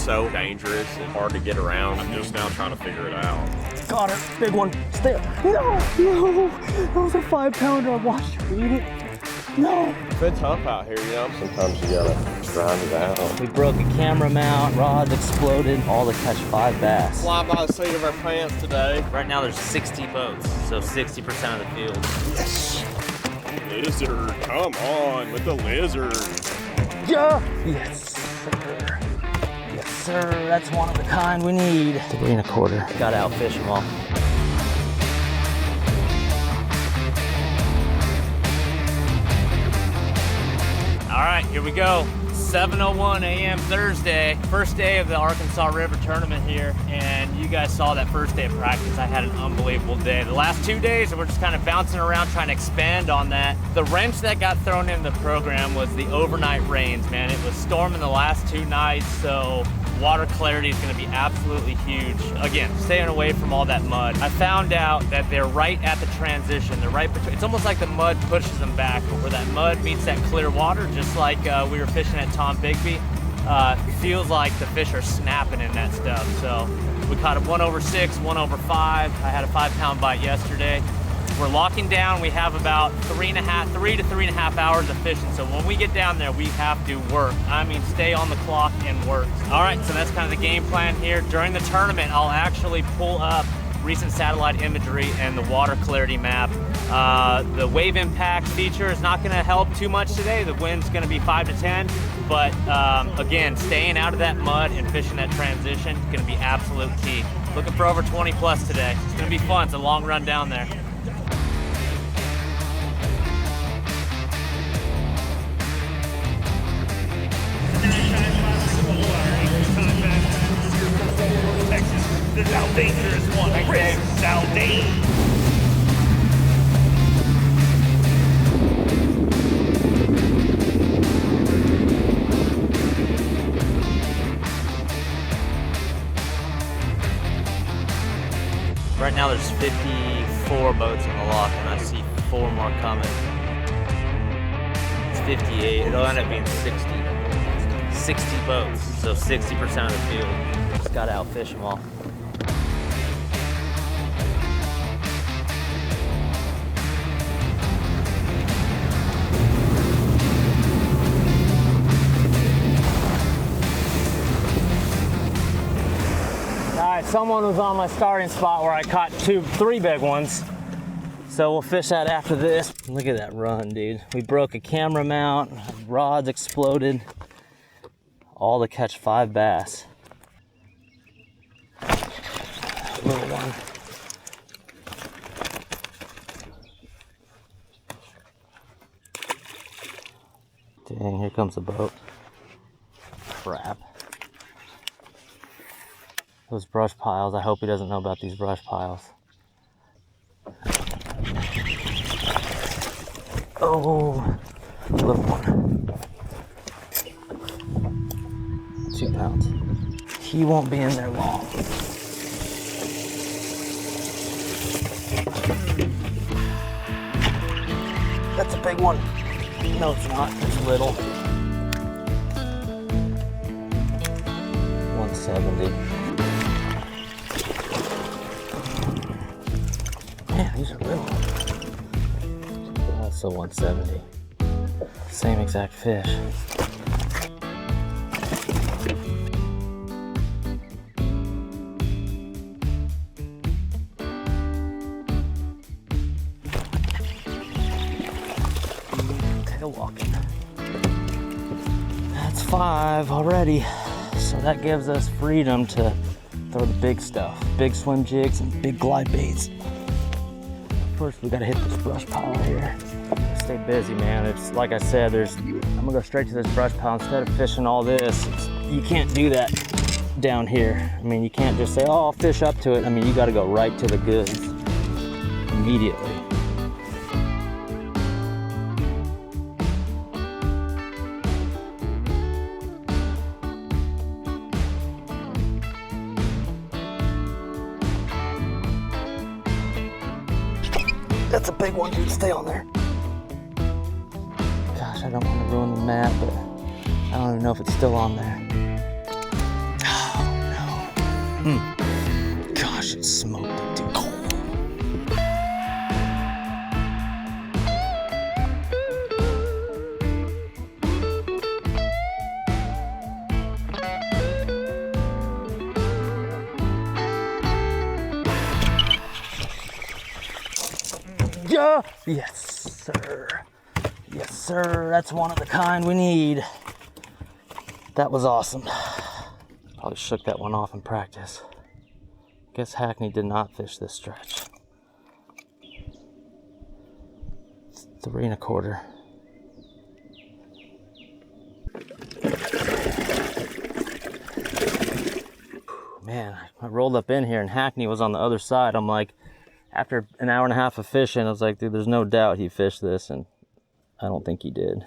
so dangerous and hard to get around. I'm just now trying to figure it out. Got her, big one. Stay up. No, that was a 5-pounder. I watched her eat it. No. It's been tough out here, you know? Sometimes you gotta grind it out. We broke a camera mount, rods exploded, all to catch 5 bass. Fly by the seat of our pants today. Right now there's 60 boats, so 60% of the field. Yes. Lizard, come on with the lizard. Yeah. Yes, sir. Yes, sir. That's one of the kind we need. 3 1/4. Gotta outfish them all. All right, here we go. 7:01 a.m. Thursday, first day of the Arkansas River tournament here, and you guys saw that first day of practice. I had an unbelievable day. The last 2 days, we're just kind of bouncing around trying to expand on that. The wrench that got thrown in the program was the overnight rains, man. It was storming the last 2 nights, so water clarity is going to be absolutely huge. Again, staying away from all that mud. I found out that they're right at the transition. They're right between, it's almost like the mud pushes them back, but where that mud meets that clear water, just like we were fishing at Tom Bigby, feels like the fish are snapping in that stuff. So we caught a 1 over 6, 1 over 5. I had a 5-pound bite yesterday. We're locking down. We have about 3 to 3.5 hours of fishing. So when we get down there, we have to work. I mean, stay on the clock and work. All right, so that's kind of the game plan here. During the tournament, I'll actually pull up recent satellite imagery and the water clarity map. The wave impact feature is not gonna help too much today. The wind's gonna be 5 to 10, but again, staying out of that mud and fishing that transition is gonna be absolute key. Looking for over 20 plus today. It's gonna be fun, it's a long run down there. This is how dangerous one, Chris Zaldain. Right now there's 54 boats in the lock and I see 4 more coming. It's 58, it'll end up being 60. 60 boats, so 60% of the field. Just gotta outfish them all. Someone was on my starting spot where I caught 3 big ones. So we'll fish that after this. Look at that run, dude. We broke a camera mount, rods exploded, all to catch 5 bass. Little one. Dang, here comes the boat. Crap. Those brush piles, I hope he doesn't know about these brush piles. Oh, little one. 2 pounds. He won't be in there long. That's a big one. No, it's not, it's little. 170. Man, these are little. Also 170. Same exact fish. Tail walking. That's 5 already. So that gives us freedom to throw the big stuff. Big swim jigs and big glide baits. First, we gotta hit this brush pile here. Stay busy, man. It's like I said, I'm gonna go straight to this brush pile instead of fishing all this. You can't do that down here. I mean, you can't just say, oh, I'll fish up to it. I mean, you gotta go right to the goods immediately. That's a big one, dude. Stay on there. Gosh, I don't want to ruin the map, but I don't even know if it's still on there. Gosh, it smoked it, dude. Yeah. Yes, sir. Yes, sir. That's one of the kind we need. That was awesome. Probably shook that one off in practice. Guess Hackney did not fish this stretch. 3 1/4. Man, I rolled up in here and Hackney was on the other side. I'm like, after an hour and a half of fishing, I was like, dude, there's no doubt he fished this, and I don't think he did.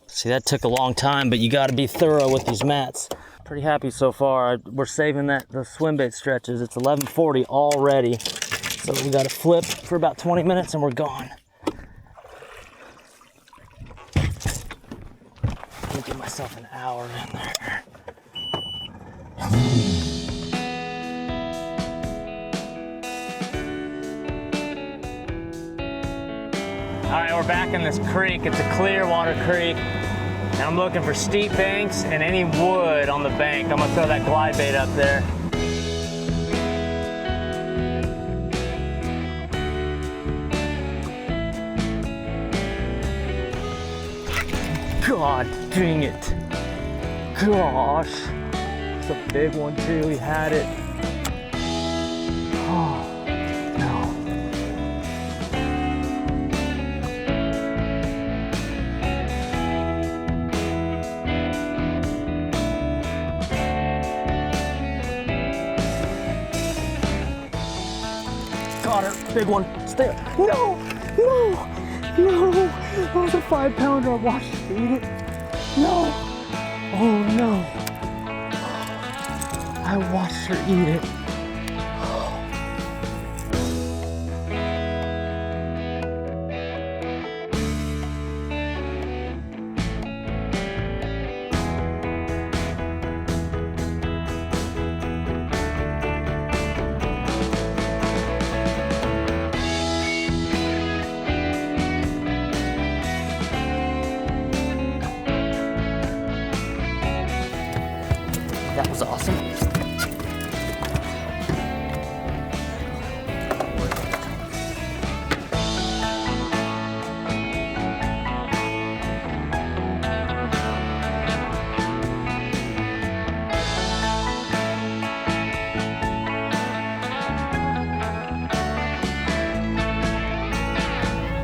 See, that took a long time, but you gotta be thorough with these mats. Pretty happy so far. We're saving the swim bait stretches. It's 11:40 already, so we gotta flip for about 20 minutes and we're gone. I'll give myself an hour in there. All right, we're back in this creek. It's a clear water creek. And I'm looking for steep banks and any wood on the bank. I'm gonna throw that glide bait up there. God dang it. Gosh. It's a big one too, he had it. Oh, no. Got her, big one, stay up. No, no, no. That was a 5-pounder, I watched her eat it. No, oh no. I watched her eat it. That was awesome.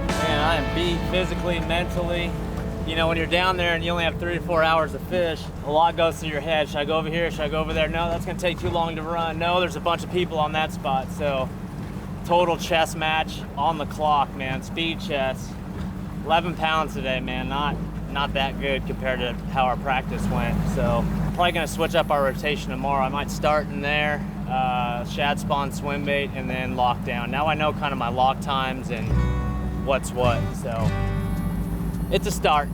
Man, I am beat physically, mentally. You know, when you're down there and you only have 3 to 4 hours to fish, a lot goes through your head. Should I go over here? Should I go over there? No, that's gonna take too long to run. No, there's a bunch of people on that spot. So, total chess match on the clock, man. Speed chess. 11 pounds today, man. Not that good compared to how our practice went. So, probably gonna switch up our rotation tomorrow. I might start in there, shad spawn, swim bait, and then lock down. Now I know kind of my lock times and what's what. So, it's a start.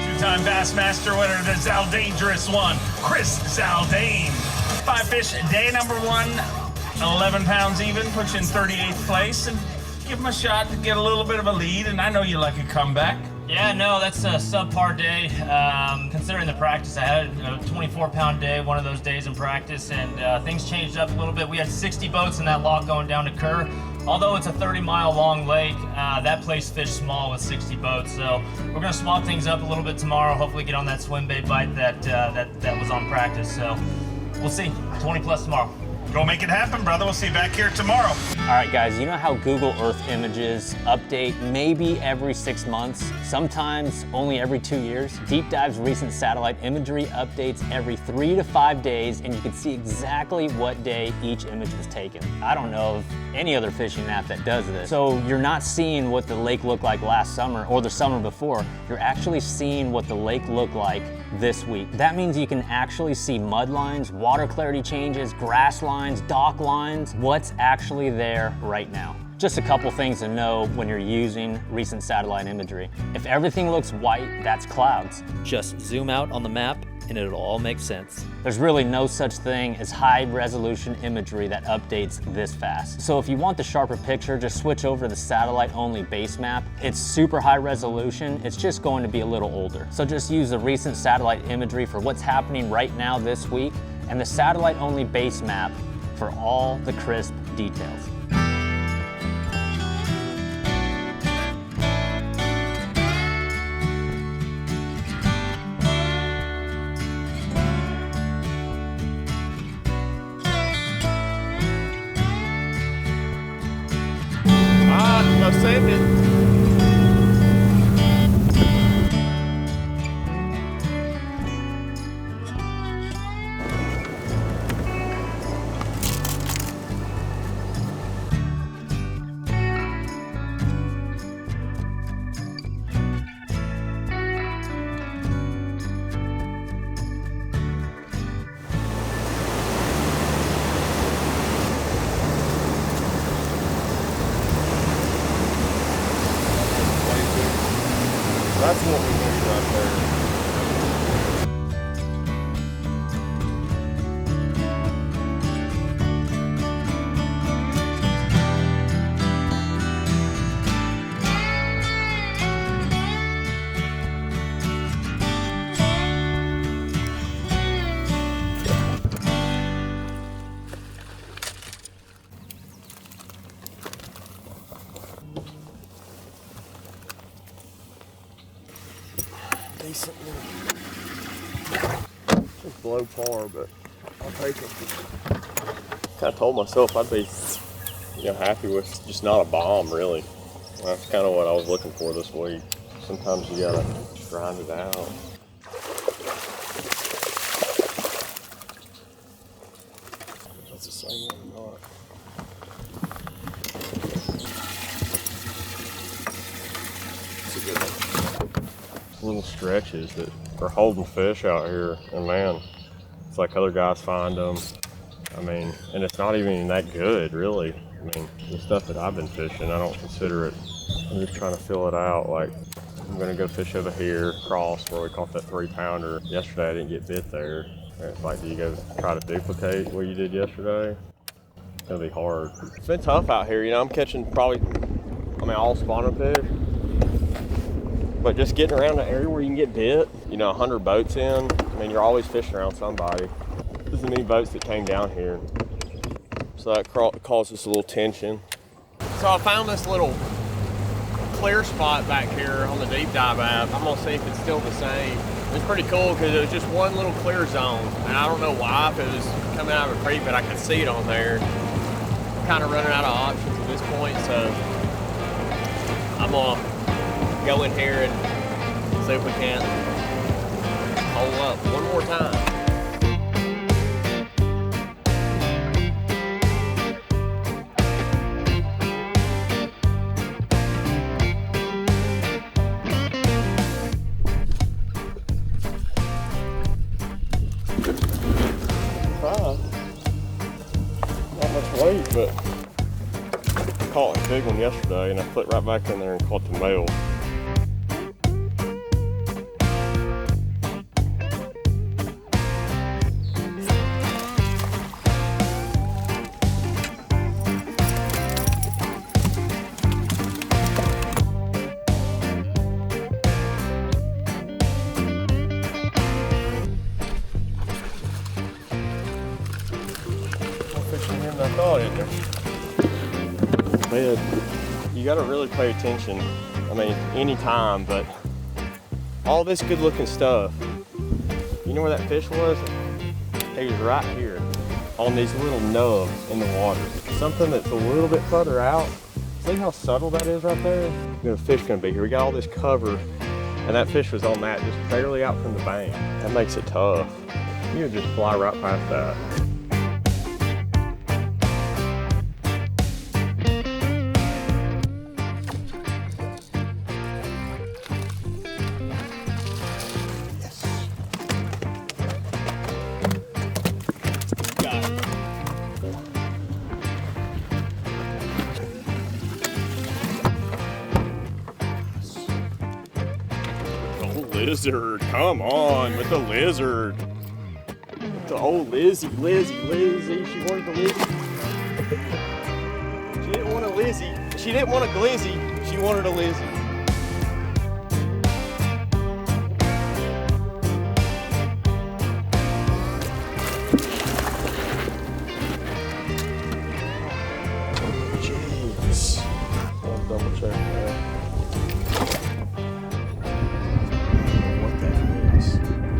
Two-time Bassmaster winner, the Zaldangerous one, Chris Zaldain. 5 fish, day number 1, 11 pounds even, puts you in 38th place, and give him a shot to get a little bit of a lead, and I know you like a comeback. Yeah, no, that's a subpar day. Considering the practice, I had a 24-pound day, one of those days in practice, and things changed up a little bit. We had 60 boats in that lock going down to Kerr. Although it's a 30-mile long lake, that place fished small with 60 boats. So we're gonna swap things up a little bit tomorrow. Hopefully get on that swim bait bite that was on practice. So we'll see. 20 plus tomorrow. Go make it happen, brother. We'll see you back here tomorrow. All right, guys, you know how Google Earth images update maybe every 6 months, sometimes only every 2 years? Deep Dive's recent satellite imagery updates every 3 to 5 days, and you can see exactly what day each image was taken. I don't know of any other fishing app that does this. So you're not seeing what the lake looked like last summer or the summer before. You're actually seeing what the lake looked like this week. That means you can actually see mud lines, water clarity changes, grass lines, lines, dock lines, what's actually there right now. Just a couple things to know when you're using recent satellite imagery. If everything looks white, that's clouds. Just zoom out on the map and it'll all make sense. There's really no such thing as high resolution imagery that updates this fast. So if you want the sharper picture, just switch over to the satellite only base map. It's super high resolution, it's just going to be a little older. So just use the recent satellite imagery for what's happening right now this week, and the satellite only base map for all the crisp details. I saved it. That's what we need right there. Decent just below par, but I'll take it. Kind of told myself I'd be, happy with just not a bomb, really. That's kind of what I was looking for this week. Sometimes you gotta grind it out. That's the same one or not. It's a good one. Little stretches that are holding fish out here, and man, it's like other guys find them. I mean, and it's not even that good, really. I mean, the stuff that I've been fishing, I don't consider it. I'm just trying to fill it out. Like, I'm gonna go fish over here, across where we caught that 3-pounder. Yesterday I didn't get bit there. And it's like, do you go try to duplicate what you did yesterday? It's gonna be hard. It's been tough out here, I'm catching probably, all spawning fish. But just getting around the area where you can get bit, 100 boats in, you're always fishing around somebody. There's many boats that came down here. So that causes a little tension. So I found this little clear spot back here on the deep dive app. I'm gonna see if it's still the same. It's pretty cool because it was just one little clear zone. And I don't know why, if it was coming out of a creek, but I could see it on there. I'm kind of running out of options at this point, so I'm gonna go in here and see if we can't hold up one more time. Not much weight, but I caught a big one yesterday and I put it right back in there and caught the male. I thought in there. Man, you gotta really pay attention. Anytime, but all this good looking stuff. You know where that fish was? He was right here on these little nubs in the water. Something that's a little bit further out. See how subtle that is right there? The fish gonna be here. We got all this cover, and that fish was on that, just barely out from the bank. That makes it tough. You would just fly right past that. lizard. Come on with the lizard. The old Lizzie. She wanted the Lizzie. She didn't want a Lizzie. She didn't want a glizzy. She wanted a Lizzie. Jeez. I'll double check that. What that is.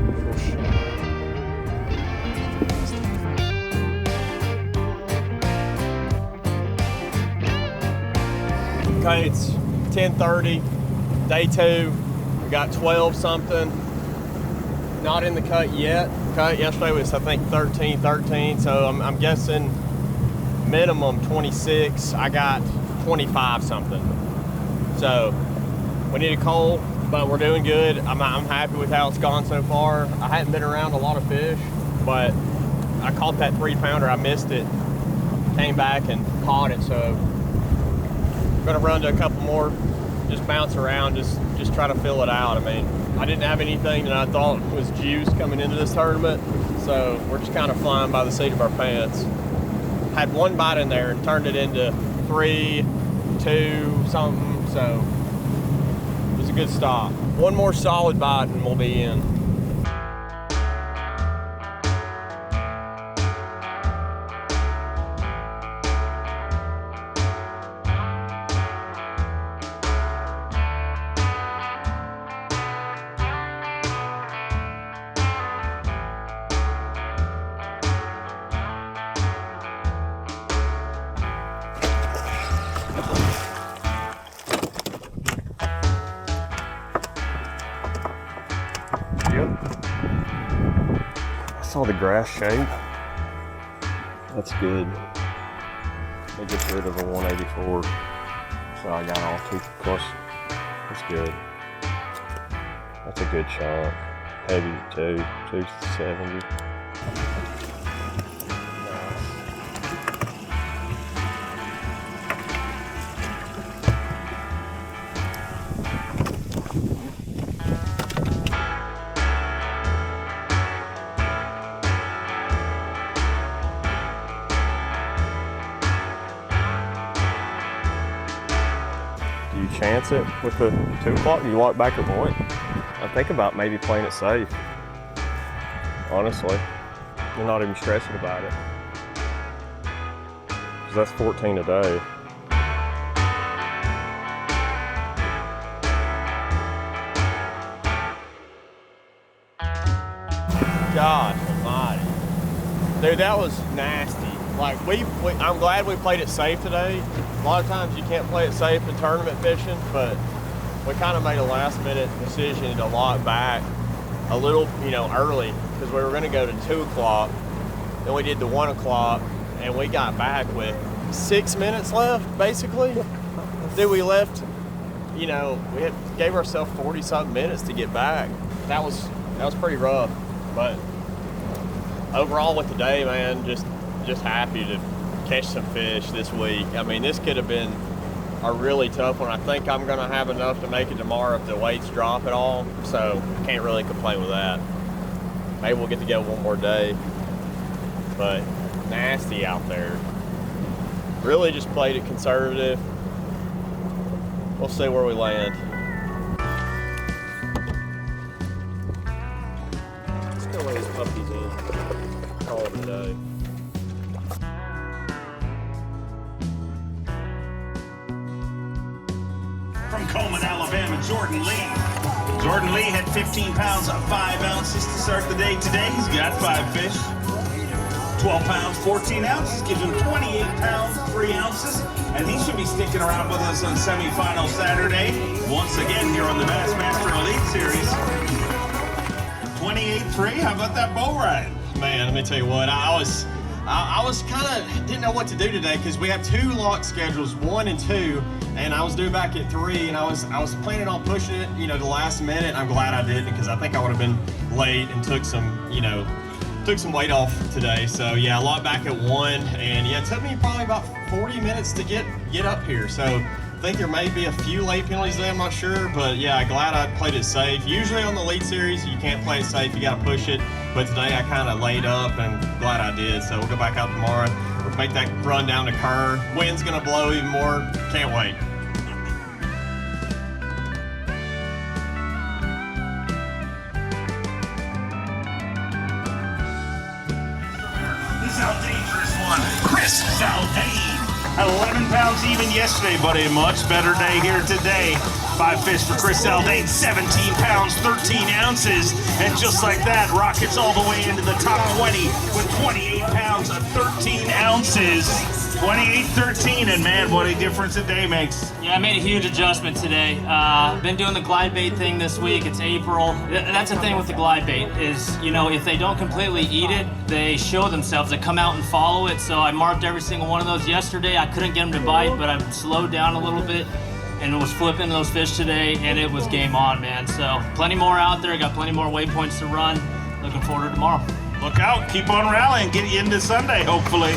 Little shit. Okay, it's 10:30, day 2. We got 12 something. Not in the cut yet. Cut yesterday was, I think, 13, so I'm guessing minimum 26. I got 25 something. So we need a coal, but we're doing good. I'm happy with how it's gone so far. I hadn't been around a lot of fish, but I caught that 3-pounder. I missed it. Came back and caught it, so I'm gonna run to a couple more, just bounce around, just try to fill it out. I mean, I didn't have anything that I thought was juice coming into this tournament, so we're just kind of flying by the seat of our pants. Had one bite in there and turned it into 3, 2, something, so it was a good stop. One more solid bite and we'll be in. I saw the grass shape. That's good. They get rid of the 184. So I got all 2 plus. That's good. That's a good chunk. Heavy too. 270. Do you chance it with the 2 o'clock? Do you walk back at point? I think about maybe playing it safe. Honestly, I'm not even stressing about it. Because that's 14 a day. God almighty. Dude, that was nasty. Like, I'm glad we played it safe today. A lot of times you can't play it safe in tournament fishing, but we kind of made a last minute decision to lock back a little, early, because we were going to go to 2 o'clock. Then we did the 1 o'clock, and we got back with 6 minutes left, basically. Then we left, we gave ourselves 40-something minutes to get back. That was pretty rough, but overall with the day, man, just happy to catch some fish this week. I mean, this could have been a really tough one. I think I'm gonna have enough to make it tomorrow if the weights drop at all, so can't really complain with that. Maybe we'll get to go one more day, but nasty out there. Really just played it conservative. We'll see where we land. Let's go lay these puppies in. Call it a day. From Coleman, Alabama, Jordan Lee. Jordan Lee had 15 pounds of 5 ounces to start the day today. He's got 5 fish. 12 pounds, 14 ounces, gives him 28 pounds, 3 ounces. And he should be sticking around with us on semifinal Saturday. Once again here on the Bassmaster Elite Series. 28-3, how about that bow ride? Man, let me tell you what, I was kind of, didn't know what to do today because we have 2 lock schedules, 1 and 2, and I was due back at 3, and I was planning on pushing it, the last minute. I'm glad I didn't, because I think I would have been late and took some weight off today. So yeah, I locked back at 1, and yeah, it took me probably about 40 minutes to get up here. So I think there may be a few late penalties there, I'm not sure, but yeah, glad I played it safe. Usually on the Elite Series, you can't play it safe, you gotta push it, but today I kind of laid up and glad I did, so we'll go back out tomorrow. We'll make that run down to Kerr. Wind's gonna blow even more, can't wait. The Zaldain one, Chris Zaldain. At 11 pounds even yesterday, but a much better day here today. 5 fish for Chris Zaldain, 17 pounds, 13 ounces. And just like that, rockets all the way into the top 20 with 28 pounds of 13 ounces. 28-13, and man, what a difference a day makes. Yeah, I made a huge adjustment today. Been doing the glide bait thing this week. It's April. That's the thing with the glide bait is, you know, if they don't completely eat it, they show themselves. They come out and follow it. So I marked every single one of those yesterday. I couldn't get them to bite, but I slowed down a little bit and was flipping those fish today, and it was game on, man. So plenty more out there. Got plenty more waypoints to run. Looking forward to tomorrow. Look out, keep on rallying, get you into Sunday, hopefully.